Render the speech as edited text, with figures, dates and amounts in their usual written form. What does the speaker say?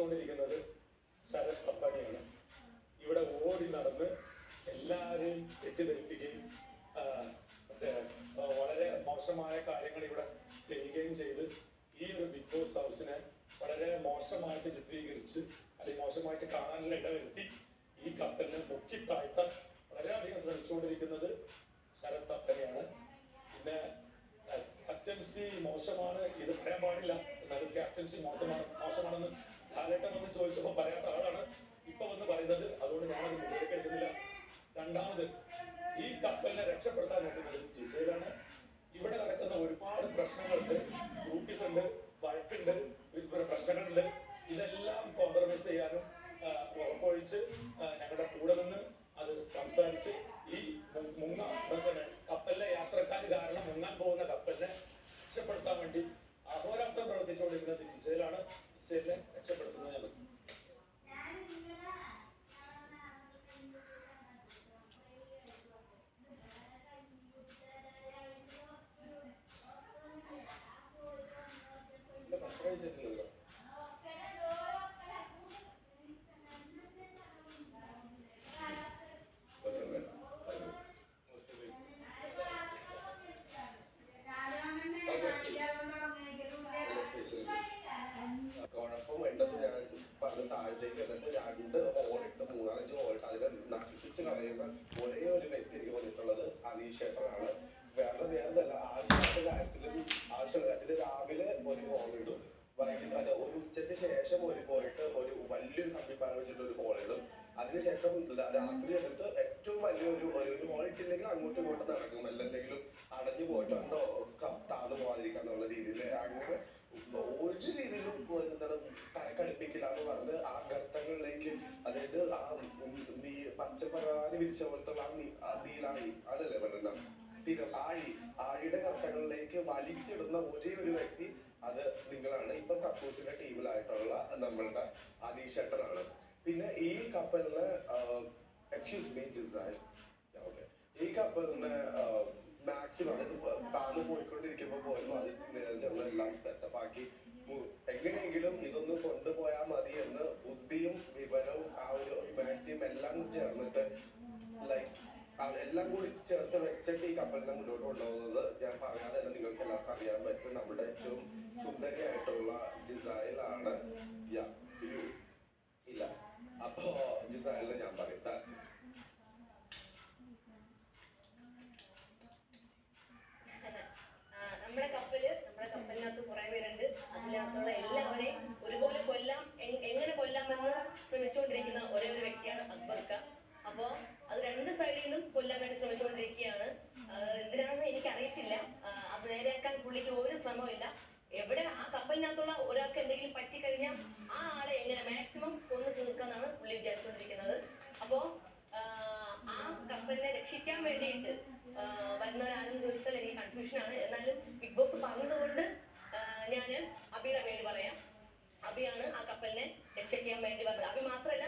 നയിച്ചുകൊണ്ടിരിക്കുന്നത് ശരത് അപ്പാണിയാണ്. ഇവിടെ ഓടി നടന്ന് എല്ലാവരെയും തെറ്റിദ്ധരിപ്പിക്കുകയും വളരെ മോശമായ കാര്യങ്ങൾ ഇവിടെ ചെയ്യുകയും ചെയ്ത് ഈ ഒരു ബിഗ് ബോസ് ഹൗസിനെ വളരെ മോശമായിട്ട് ചിത്രീകരിച്ച് അല്ലെങ്കിൽ മോശമായിട്ട് കാണാനുള്ള ഇടവരുത്തി ഈ കപ്പലിനെ മുക്കി താഴ്ത്താൻ വളരെയധികം ശ്രമിച്ചുകൊണ്ടിരിക്കുന്നത് ശരത് അപ്പനെയാണ്. പിന്നെ ക്യാപ്റ്റൻസി മോശമാണ്, ഇത് പറയാൻ പാടില്ല, എന്നാലും ക്യാപ്റ്റൻസി മോശമാണെന്ന് ലാലേട്ടൻ വന്ന് ചോദിച്ചപ്പോൾ പറയാത്ത ആളാണ് ഇപ്പൊ വന്ന് പറയുന്നത്. അതുകൊണ്ട് ഞാനത് മുകളിലേക്ക് എടുക്കുന്നില്ല. രണ്ടാമത്, ഈ കപ്പലിനെ രക്ഷപ്പെടുത്താൻ നോക്കുന്നത് ജിസേലാണ്. ഇവിടെ നടക്കുന്ന ഒരുപാട് പ്രശ്നങ്ങളുണ്ട്, ഗ്രൂപ്പീസ് ഉണ്ട്, വഴക്കുണ്ട്, പ്രശ്നങ്ങളുണ്ട്. ഇതെല്ലാം കോംപ്രമൈസ് ചെയ്യാനും ഉറപ്പൊഴിച്ച് ഞങ്ങളുടെ കൂടെ നിന്ന് അത് സംസാരിച്ച് ഈ കപ്പലിലെ യാത്രക്കാർ കാരണം മുങ്ങാൻ പോകുന്ന കപ്പലിനെ രക്ഷപ്പെടുത്താൻ വേണ്ടി അഹോരാത്രം പ്രവർത്തിച്ചുകൊണ്ടിരിക്കുന്നത് ജിസേലാണ്. ജിസേലിനെ രക്ഷപ്പെടുത്തുന്നത് ഞാൻ ചെയ്തിട്ടുണ്ടല്ലോ. കുഴപ്പം വേണ്ടത് ഞാൻ പറഞ്ഞ താഴത്തേക്ക് എന്നിട്ട് 2 ഹോളിട്ട് 3-5 ഹോളിട്ട് അതിനെ നശിപ്പിച്ച് കളയുന്ന ഒരേ ഒരു വ്യക്തി എനിക്ക് തോന്നിയിട്ടുള്ളത് അനീഷ് ചേട്ടനാണ്. വേറെ നേരമല്ല, ആവശ്യമുള്ള കാര്യത്തിൽ രാവിലെ ഒരു ഹോളിടും, വൈകിട്ട് അല്ല ഒരു ഉച്ചയ്ക്ക് ശേഷം പോയിട്ട് ഒരു വലിയൊരു കമ്പിപ്പാറ വെച്ചിട്ട് ഒരു ഹോളിടും. അതിനുശേഷം രാത്രി എന്നിട്ട് ഏറ്റവും വലിയൊരു ഹോൾ ഇട്ടില്ലെങ്കിൽ അങ്ങോട്ടും ഇങ്ങോട്ടും നടക്കും, എന്തെങ്കിലും അടഞ്ഞു പോയിട്ടുണ്ടോ താന്നു പോകാതിരിക്കുക എന്നുള്ള രീതിയിൽ. അങ്ങനെ ഒരു രീതിയിലും എന്താണ് തരക്കടുപ്പിക്കില്ല എന്ന് പറഞ്ഞ് ആ ഗർത്തങ്ങളിലേക്ക്, അതായത് ആ പച്ചപ്പറാന് വിരിച്ച പോലത്തെ ആ നീലാണി അതല്ലേ പറയുന്ന ആഴിയുടെ ഗർത്തങ്ങളിലേക്ക് വലിച്ചിടുന്ന ഒരേ ഒരു വ്യക്തി അത് നിങ്ങളാണ്. ഇപ്പം കക്കൂസിന്റെ ടീമിലായിട്ടുള്ള നമ്മളുടെ അനീഷ് ചേട്ടനാണ്. പിന്നെ ഈ കപ്പലിന് ഈ കപ്പലിന് മാക്സിമം അതായത് താന്ന് പോയിക്കൊണ്ടിരിക്കുമ്പോൾ പോലും അത് എല്ലാം സെറ്റപ്പ് ആക്കി എങ്ങനെയെങ്കിലും ഇതൊന്ന് കൊണ്ടുപോയാൽ മതി എന്ന് ബുദ്ധിയും വിവരവും ആ ഒരു ഹ്യൂമാനിറ്റിയും എല്ലാം ചേർന്നിട്ട് എല്ലാം കൂടി ചേർത്ത് വെച്ചിട്ട് ഈ കപ്പലിനെ മുന്നോട്ട് കൊണ്ടുപോകുന്നത് ഞാൻ പറയാതെ തന്നെ നിങ്ങൾക്ക് എല്ലാവർക്കും അറിയാൻ പറ്റും. നമ്മുടെ ഏറ്റവും സുന്ദരിയായിട്ടുള്ള ജിസൈലാണ്. ഇല്ല, അപ്പോ ജിസൈലിനെ ഞാൻ പറയും. നമ്മുടെ കപ്പലിനകത്ത് കുറെ പേരുണ്ട്. അതിനകത്തുള്ള എല്ലാവരെയും ഒരുപോലെ എങ്ങനെ കൊല്ലാമെന്ന് ശ്രമിച്ചുകൊണ്ടിരിക്കുന്ന ഒരേ ഒരു വ്യക്തിയാണ് അക്ബർക്ക. അപ്പോൾ അത് 2 സൈഡിൽ നിന്നും കൊല്ലാൻ വേണ്ടി ശ്രമിച്ചുകൊണ്ടിരിക്കുകയാണ്. എന്തിനാണെന്ന് എനിക്കറിയത്തില്ല. അത് നേരെയാക്കാൻ പുള്ളിക്ക് ഒരു ശ്രമമില്ല. എവിടെ ആ കപ്പലിനകത്തുള്ള ഒരാൾക്ക് എന്തെങ്കിലും പറ്റിക്കഴിഞ്ഞാൽ ആ ആളെ എങ്ങനെ മാക്സിമം കൊന്നു തീർക്കാന്നാണ് പുള്ളി വിചാരിച്ചുകൊണ്ടിരിക്കുന്നത്. അപ്പോൾ ആ കപ്പലിനെ രക്ഷിക്കാൻ വേണ്ടിയിട്ട് വരുന്നവരാരെന്ന് ചോദിച്ചാൽ എനിക്ക് കൺഫ്യൂഷനാണ്. എന്നാലും ബിഗ് ബോസ് പറഞ്ഞതുകൊണ്ട് ഞാൻ അബിയുടെ പേര് പറയാം. അബിയാണ് ആ കപ്പലിനെ രക്ഷിക്കാൻ വേണ്ടി വന്നത്. അബി മാത്രമല്ല,